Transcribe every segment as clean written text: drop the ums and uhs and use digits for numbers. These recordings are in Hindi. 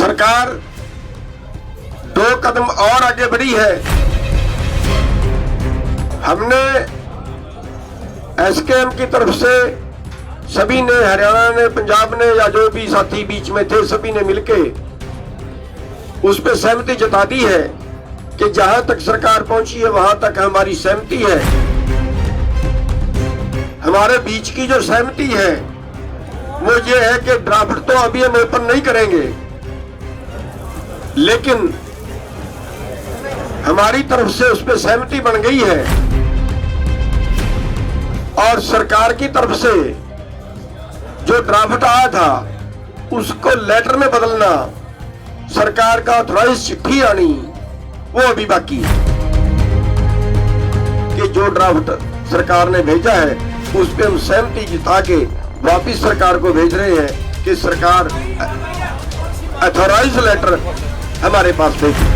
सरकार 2 कदम और आगे बढ़ी है। हमने एसकेएम की तरफ से सभी ने, हरियाणा ने, पंजाब ने, या जो भी साथी बीच में थे, सभी ने मिलके उस पर सहमति जता दी है कि जहां तक सरकार पहुंची है वहां तक हमारी सहमति है। हमारे बीच की जो सहमति है वो ये है कि ड्राफ्ट तो अभी हम ओपन नहीं करेंगे, लेकिन हमारी तरफ से उस पर सहमति बन गई है और सरकार की तरफ से जो ड्राफ्ट आया था उसको लेटर में बदलना, सरकार का ऑथराइज चिट्ठी आनी, वो अभी बाकी है। कि जो ड्राफ्ट सरकार ने भेजा है उस पे हम सहमति जता के वापिस सरकार को भेज रहे हैं कि सरकार ऑथराइज लेटर हमारे पास भेजे।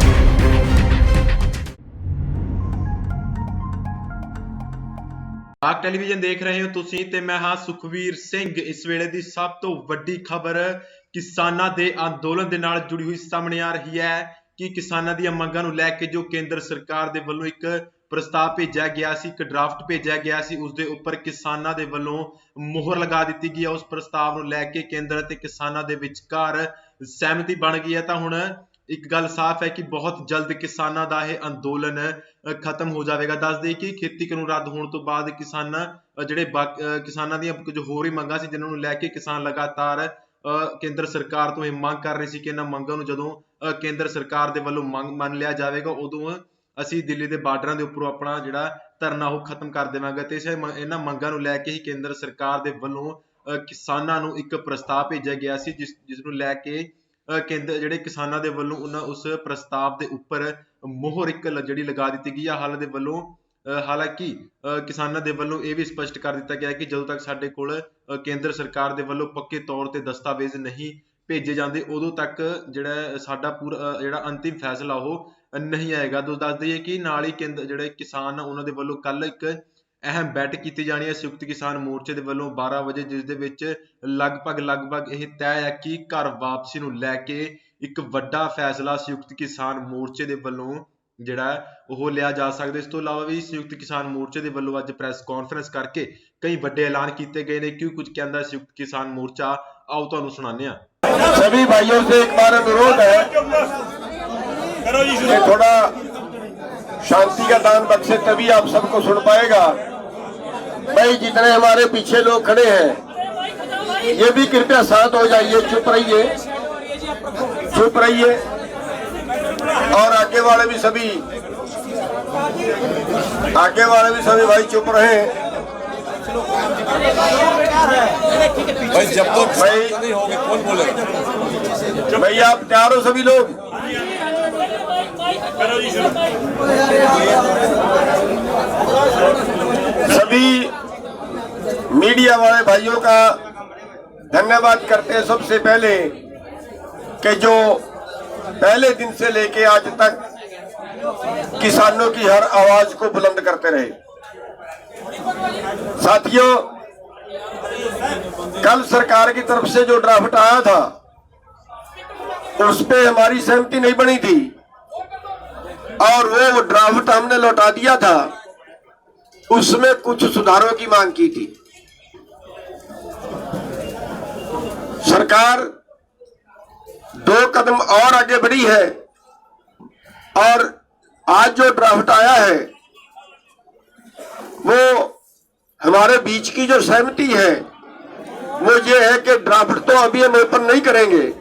ਆਪ ਟੈਲੀਵਿਜ਼ਨ ਦੇਖ ਰਹੇ ਹੋ ਤੁਸੀਂ ਤੇ ਮੈਂ ਹਾਂ ਸੁਖਵੀਰ ਸਿੰਘ। ਇਸ ਵੇਲੇ ਦੀ ਸਭ ਤੋਂ ਵੱਡੀ ਖਬਰ ਕਿਸਾਨਾਂ ਦੇ ਅੰਦੋਲਨ ਦੇ ਨਾਲ ਜੁੜੀ ਹੋਈ ਸਾਹਮਣੇ ਆ ਰਹੀ ਹੈ ਕਿ ਕਿਸਾਨਾਂ ਦੀਆਂ ਮੰਗਾਂ ਨੂੰ ਲੈ ਕੇ ਜੋ ਕੇਂਦਰ ਸਰਕਾਰ ਦੇ ਵੱਲੋਂ ਇੱਕ ਪ੍ਰਸਤਾਵ ਭੇਜਿਆ ਗਿਆ ਸੀ, ਇੱਕ ਡਰਾਫਟ ਭੇਜਿਆ ਗਿਆ ਸੀ, ਉਸ ਦੇ ਉੱਪਰ ਕਿਸਾਨਾਂ ਦੇ ਵੱਲੋਂ ਮੋਹਰ ਲਗਾ ਦਿੱਤੀ ਗਈ ਹੈ। ਉਸ ਪ੍ਰਸਤਾਵ ਨੂੰ ਲੈ ਕੇ ਕੇਂਦਰ ਅਤੇ ਕਿਸਾਨਾਂ ਦੇ ਵਿਚਕਾਰ ਸਹਿਮਤੀ ਬਣ ਗਈ ਹੈ। ਤਾਂ ਹੁਣ ਇੱਕ ਗੱਲ ਸਾਫ਼ ਹੈ ਕਿ ਬਹੁਤ ਜਲਦ ਕਿਸਾਨਾਂ ਦਾ ਇਹ ਅੰਦੋਲਨ ਖਤਮ ਹੋ ਜਾਵੇਗਾ। ਦੱਸ ਦੇਈਏ ਕਿ ਖੇਤੀ ਕਾਨੂੰਨ ਰੱਦ ਹੋਣ ਤੋਂ ਬਾਅਦ ਕਿਸਾਨਾਂ ਦੀਆਂ ਕੁਝ ਹੋਰ ਹੀ ਮੰਗਾਂ ਸੀ ਜਿਨ੍ਹਾਂ ਨੂੰ ਲੈ ਕੇ ਕਿਸਾਨ ਲਗਾਤਾਰ ਕੇਂਦਰ ਸਰਕਾਰ ਤੋਂ ਇਹ ਮੰਗ ਕਰ ਰਹੇ ਸੀ ਕਿ ਇਹਨਾਂ ਮੰਗਾਂ ਨੂੰ ਜਦੋਂ ਕੇਂਦਰ ਸਰਕਾਰ ਦੇ ਵੱਲੋਂ ਮੰਨ ਲਿਆ ਜਾਵੇਗਾ ਉਦੋਂ ਅਸੀਂ ਦਿੱਲੀ ਦੇ ਬਾਰਡਰਾਂ ਦੇ ਉੱਪਰੋਂ ਆਪਣਾ ਜਿਹੜਾ ਧਰਨਾ ਉਹ ਖਤਮ ਕਰ ਦੇਵਾਂਗੇ। ਤੇ ਇਹਨਾਂ ਮੰਗਾਂ ਨੂੰ ਲੈ ਕੇ ਹੀ ਕੇਂਦਰ ਸਰਕਾਰ ਦੇ ਵੱਲੋਂ ਕਿਸਾਨਾਂ ਨੂੰ ਇੱਕ ਪ੍ਰਸਤਾਵ ਭੇਜਿਆ ਗਿਆ ਸੀ ਜਿਸ ਨੂੰ ਲੈ ਕੇ ਕੇਂਦਰ ਜਿਹੜੇ ਕਿਸਾਨਾਂ ਦੇ ਵੱਲੋਂ ਉਸ ਪ੍ਰਸਤਾਵ ਦੇ ਉੱਪਰ ਮੋਹਰ ਇੱਕ ਜਿਹੜੀ ਲਗਾ ਦਿੱਤੀ ਗਈ ਆ। ਹਾਲਾਂਕਿ ਕਿਸਾਨਾਂ ਦੇ ਵੱਲੋਂ ਇਹ ਵੀ ਸਪਸ਼ਟ ਕਰ ਦਿੱਤਾ ਗਿਆ ਕਿ ਜਦੋਂ ਤੱਕ ਸਾਡੇ ਕੋਲ ਕੇਂਦਰ ਸਰਕਾਰ ਦੇ ਵੱਲੋਂ ਪੱਕੇ ਤੌਰ ਤੇ ਦਸਤਾਵੇਜ਼ ਨਹੀਂ ਭੇਜੇ ਜਾਂਦੇ ਉਦੋਂ ਤੱਕ ਜਿਹੜਾ ਸਾਡਾ ਪੂਰਾ ਜਿਹੜਾ ਅੰਤਿਮ ਫੈਸਲਾ ਉਹ ਨਹੀਂ ਆਏਗਾ। ਦੱਸ ਦਈਏ ਕਿ ਨਾਲ ਹੀ ਜਿਹੜੇ ਕਿਸਾਨ ਉਹਨਾਂ ਦੇ ਵੱਲੋਂ ਕੱਲ ਇੱਕ ਅਹਿਮ ਬੈਠਕ ਕੀਤੀ ਜਾਣੀ ਹੈ ਸੰਯੁਕਤ ਕਿਸਾਨ ਮੋਰਚੇ ਦੇ ਵੱਲੋਂ 12 ਵਜੇ, ਜਿਸ ਦੇ ਵਿੱਚ ਲਗਭਗ ਇਹ ਤੈਅ ਹੈ ਕਿ ਘਰ ਵਾਪਸੀ ਨੂੰ ਲੈ ਕੇ ਇੱਕ ਵੱਡਾ ਫੈਸਲਾ ਸੰਯੁਕਤ ਕਿਸਾਨ ਮੋਰਚੇ ਦੇ ਵੱਲੋਂ ਜਿਹੜਾ ਉਹ ਲਿਆ ਜਾ ਸਕਦਾ। ਇਸ ਤੋਂ ਇਲਾਵਾ ਵੀ ਸੰਯੁਕਤ ਕਿਸਾਨ ਮੋਰਚੇ ਦੇ ਵੱਲੋਂ ਅੱਜ ਪ੍ਰੈਸ ਕਾਨਫਰੰਸ ਕਰਕੇ ਕਈ ਵੱਡੇ ਐਲਾਨ ਕੀਤੇ ਗਏ ਨੇ। ਕਿਉਂ ਕੁਝ ਕਹਿੰਦਾ ਸੰਯੁਕਤ ਕਿਸਾਨ ਮੋਰਚਾ, ਆਓ ਤੁਹਾਨੂੰ ਸੁਣਾਉਂਦੇ ਹਾਂ। सभी भाइयों से एक बार अनुरोध है कि थोड़ा शांति का दान बख्शे, तभी आप सबको सुन पाएगा। भाई जितने हमारे पीछे लोग खड़े हैं ये भी कृपया शांत हो जाइए, चुप रहिए, चुप रहिए। और आगे वाले भी सभी भाई चुप रहे। भाई जब तक नहीं होंगे कौन बोलेगा? भाई आप तैयार हो सभी लोग? सभी मीडिया वाले भाइयों का धन्यवाद करते हैं सबसे पहले कि जो पहले दिन से लेके आज तक किसानों की हर आवाज को बुलंद करते रहे। साथियों, कल सरकार की तरफ से जो ड्राफ्ट आया था उस पे हमारी सहमति नहीं बनी थी और वो ड्राफ्ट हमने लौटा दिया था। उसमें कुछ सुधारों की मांग की थी। सरकार 2 कदम और आगे बढ़ी है और आज जो ड्राफ्ट आया है वो हमारे बीच की जो सहमति है वो ये है कि ड्राफ्ट तो अभी हम ओपन नहीं करेंगे,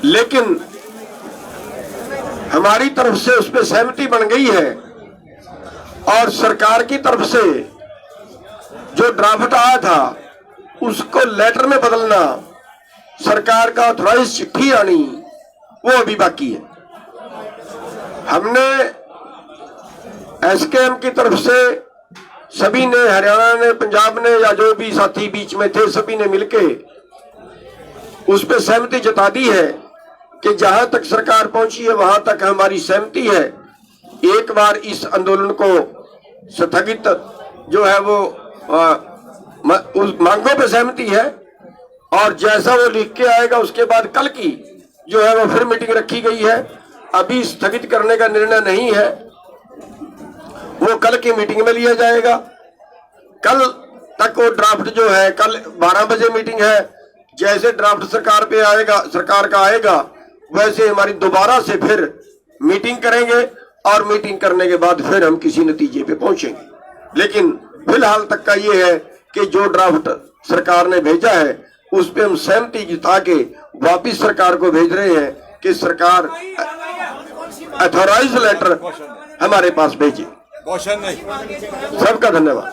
लेकिन हमारी तरफ से उस पर सहमति बन गई है और सरकार की तरफ से जो ड्राफ्ट आया था उसको लेटर में बदलना, सरकार का ऑथराइज चिट्ठी आनी, वो अभी बाकी है। हमने एसकेएम की तरफ से सभी ने, हरियाणा ने, पंजाब ने, या जो भी साथी बीच में थे, सभी ने मिलके उस पर सहमति जता दी है कि जहां तक सरकार पहुंची है वहां तक हमारी सहमति है। एक बार इस आंदोलन को स्थगित जो है वो उस मांगों पर सहमति है और जैसा वो लिख के आएगा उसके बाद कल की जो है वो फिर मीटिंग रखी गई है। अभी स्थगित करने का निर्णय नहीं है, वो कल की मीटिंग में लिया जाएगा। कल तक वो ड्राफ्ट जो है, कल 12 बजे मीटिंग है, जैसे ड्राफ्ट सरकार पे आएगा, सरकार का आएगा, वैसे हमारी दोबारा से फिर मीटिंग करेंगे और मीटिंग करने के बाद फिर हम किसी नतीजे पे पहुंचेंगे। लेकिन फिलहाल तक का ये है कि जो ड्राफ्ट सरकार ने भेजा है उस पे हम सहमति जता के वापिस सरकार को भेज रहे हैं कि सरकार अथॉराइज लेटर हमारे पास भेजे। क्वेश्चन नहीं, सबका धन्यवाद।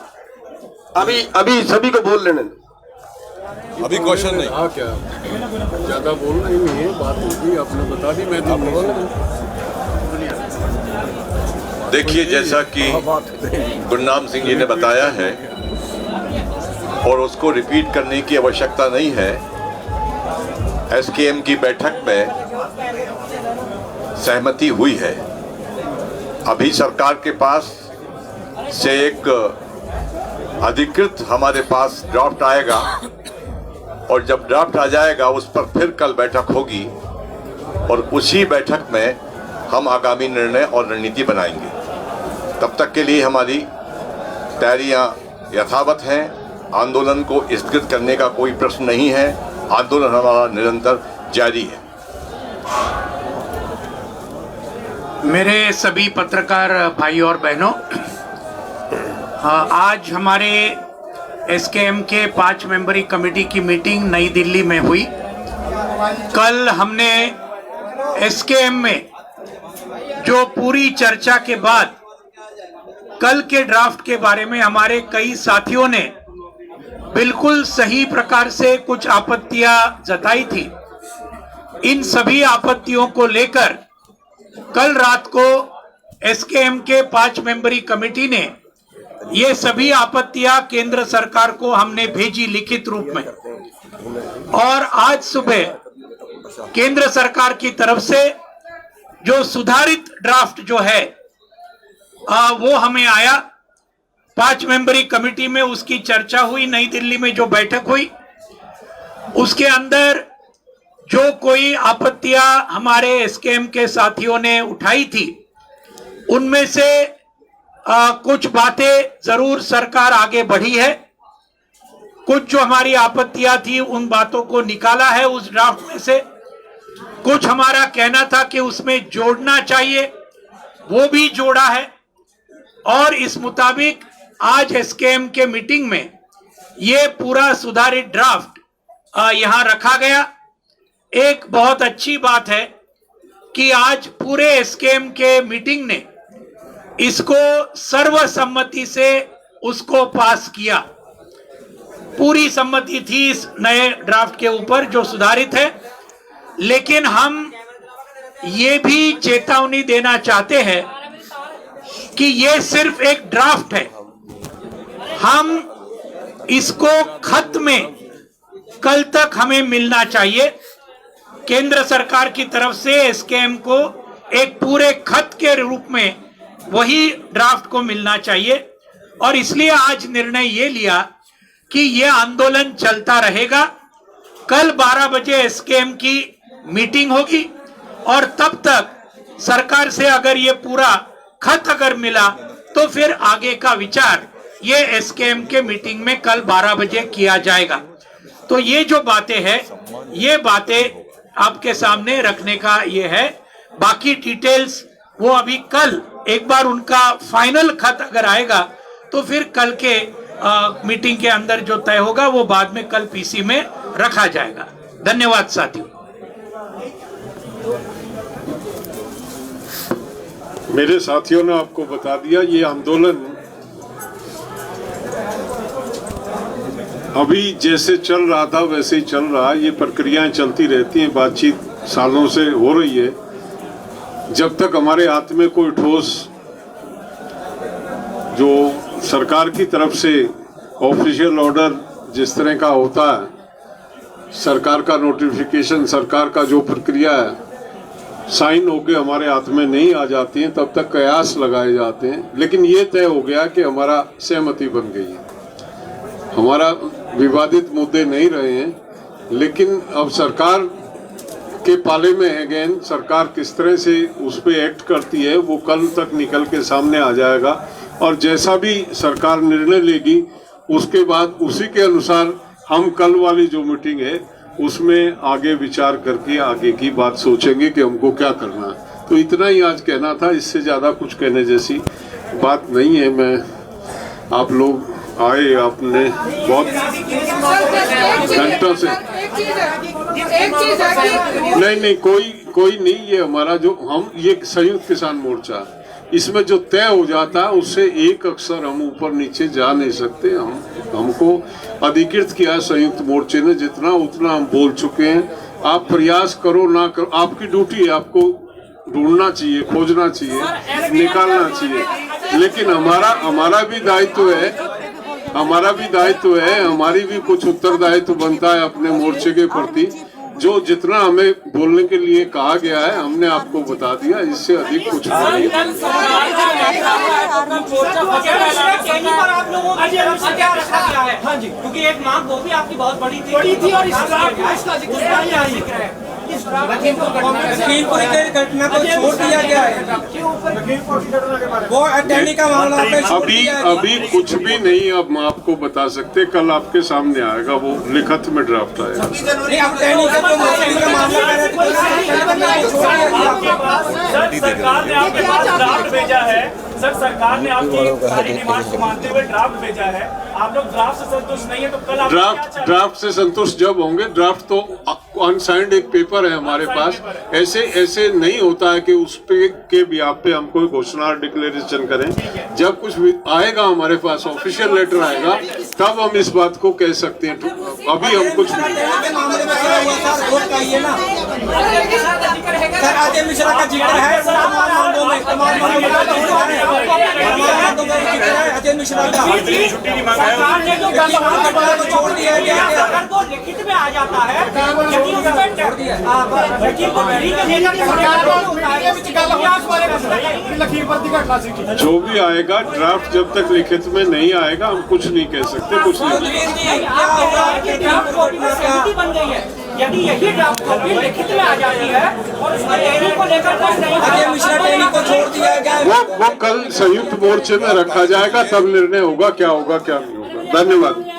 अभी सभी को बोल लेने दें। अभी क्वेश्चन नहीं। हाँ, क्या ज्यादा बोलना ही नहीं है, बात होगी आपने बता दी, मैं देखिए, जैसा कि गुरनाम सिंह जी ने बताया है और उसको रिपीट करने की आवश्यकता नहीं है, एसकेएम की बैठक में सहमति हुई है। अभी सरकार के पास से एक अधिकृत हमारे पास ड्राफ्ट आएगा और जब ड्राफ्ट आ जाएगा उस पर फिर कल बैठक होगी और उसी बैठक में हम आगामी निर्णय और रणनीति बनाएंगे। तब तक के लिए हमारी तैयारियां यथावत हैं। आंदोलन को स्थगित करने का कोई प्रश्न नहीं है। आंदोलन हमारा निरंतर जारी है। मेरे सभी पत्रकार भाई और बहनों, आज हमारे एसकेएम के 5 मेंबरी कमेटी की मीटिंग नई दिल्ली में हुई। कल हमने एसकेएम में जो पूरी चर्चा के बाद कल के ड्राफ्ट के बारे में हमारे कई साथियों ने बिल्कुल सही प्रकार से कुछ आपत्तियां जताई थी। इन सभी आपत्तियों को लेकर कल रात को एसकेएम के 5 मेंबरी कमेटी ने ये सभी आपत्तियां केंद्र सरकार को हमने भेजी लिखित रूप में, और आज सुबह केंद्र सरकार की तरफ से जो सुधारित ड्राफ्ट जो है वो हमें आया। 5 मेंबरी कमेटी में उसकी चर्चा हुई, नई दिल्ली में जो बैठक हुई उसके अंदर जो कोई आपत्तियां हमारे एसकेएम के साथियों ने उठाई थी उनमें से कुछ बातें जरूर सरकार आगे बढ़ी है। कुछ जो हमारी आपत्तियां थी उन बातों को निकाला है उस ड्राफ्ट में से। कुछ हमारा कहना था कि उसमें जोड़ना चाहिए, वो भी जोड़ा है। और इस मुताबिक आज एसकेएम के मीटिंग में ये पूरा सुधारित ड्राफ्ट यहां रखा गया। एक बहुत अच्छी बात है कि आज पूरे एसकेएम के मीटिंग ने इसको सर्वसम्मति से उसको पास किया। पूरी सम्मति थी इस नए ड्राफ्ट के ऊपर जो सुधारित है। लेकिन हम ये भी चेतावनी देना चाहते हैं कि ये सिर्फ एक ड्राफ्ट है। हम इसको खत में कल तक हमें मिलना चाहिए। केंद्र सरकार की तरफ से एसकेएम को एक पूरे खत के रूप में वही ड्राफ्ट को मिलना चाहिए, और इसलिए आज निर्णय ये लिया कि ये आंदोलन चलता रहेगा। कल 12 बजे एसकेएम की मीटिंग होगी और तब तक सरकार से अगर ये पूरा खत अगर मिला तो फिर आगे का विचार ये एसकेएम के मीटिंग में कल 12 बजे किया जाएगा। तो ये जो बातें हैं ये बातें आपके सामने रखने का ये है। बाकी डिटेल्स वो अभी कल एक बार उनका फाइनल खत अगर आएगा तो फिर कल के मीटिंग के अंदर जो तय होगा वो बाद में कल पीसी में रखा जाएगा। धन्यवाद साथियों। मेरे साथियों ने आपको बता दिया, ये आंदोलन अभी जैसे चल रहा था वैसे ही चल रहा है। ये प्रक्रियाएं चलती रहती हैं, बातचीत सालों से हो रही है। जब तक हमारे हाथ में कोई ठोस जो सरकार की तरफ से ऑफिशियल ऑर्डर जिस तरह का होता है, सरकार का नोटिफिकेशन, सरकार का जो प्रक्रिया है साइन होके हमारे हाथ में नहीं आ जाती हैं, तब तक कयास लगाए जाते हैं। लेकिन ये तय हो गया कि हमारा सहमति बन गई है, हमारा विवादित मुद्दे नहीं रहे हैं। लेकिन अब सरकार के पाले में है गेंद, सरकार किस तरह से उस पर एक्ट करती है वो कल तक निकल के सामने आ जाएगा। और जैसा भी सरकार निर्णय लेगी उसके बाद उसी के अनुसार हम कल वाली जो मीटिंग है उसमें आगे विचार करके आगे की बात सोचेंगे कि हमको क्या करना है। तो इतना ही आज कहना था, इससे ज़्यादा कुछ कहने जैसी बात नहीं है। मैं आप लोग आए, आपने बहुत घंटों से नहीं कोई नहीं, ये हमारा जो हम ये संयुक्त किसान मोर्चा, इसमें जो तय हो जाता है उससे एक अक्षर हम ऊपर नीचे जा नहीं सकते। हमको अधिकृत किया संयुक्त मोर्चे ने, जितना उतना हम बोल चुके हैं। आप प्रयास करो ना करो, आपकी ड्यूटी है, आपको ढूंढना चाहिए, खोजना चाहिए, निकालना चाहिए। लेकिन हमारा भी दायित्व है, हमारी भी कुछ उत्तरदायित्व बनता है अपने मोर्चे के प्रति। जो जितना हमें बोलने के लिए कहा गया है हमने आपको बता दिया, इससे अधिक कुछ नहीं। क्योंकि एक मांग वो भी आपकी बहुत बड़ी थी और लखीमपुर की घटना को छोड़ दिया गया है, वो अटैनी का मामला अभी कुछ भी नहीं अब हम आपको बता सकते। कल आपके सामने आएगा, वो लिखित में ड्राफ्ट आएगा। सरकार ने आपके पास ड्राफ्ट भेजा है, सर सरकार ने आपकी सारी डिमांड को मानते हुए ड्राफ्ट भेजा है, आप लोग ड्राफ्ट से संतुष्ट नहीं है तो कल आप ड्राफ्ट से संतुष्ट जब होंगे, ड्राफ्ट तो अनसाइंड एक पेपर है हमारे पास। ऐसे नहीं होता है कि उस पे के बिहाफ पे हम कोई घोषणा डिक्लेरेशन करें। जब कुछ भी आएगा हमारे पास, ऑफिशियल लेटर आएगा, तब हम इस बात को कह सकते हैं। अभी हम कुछ अजय मिश्रा का जिक्र है, अजय मिश्रा का छोड़ दिया गया, अगर वो लिखित में आ जाता है जो भी आएगा, ड्राफ्ट जब तक लिखित में नहीं आएगा हम कुछ नहीं कह सकते। कुछ नहीं बन गई है, यदि यही ड्राफ्ट कॉपी लिखित में आ जाती है और उसमें टेनी को लेकर अजय मिश्रा टेनी को छोड़ दिया गया, वो कल संयुक्त मोर्चे में रखा जाएगा, तब निर्णय होगा क्या होगा क्या नहीं होगा। धन्यवाद।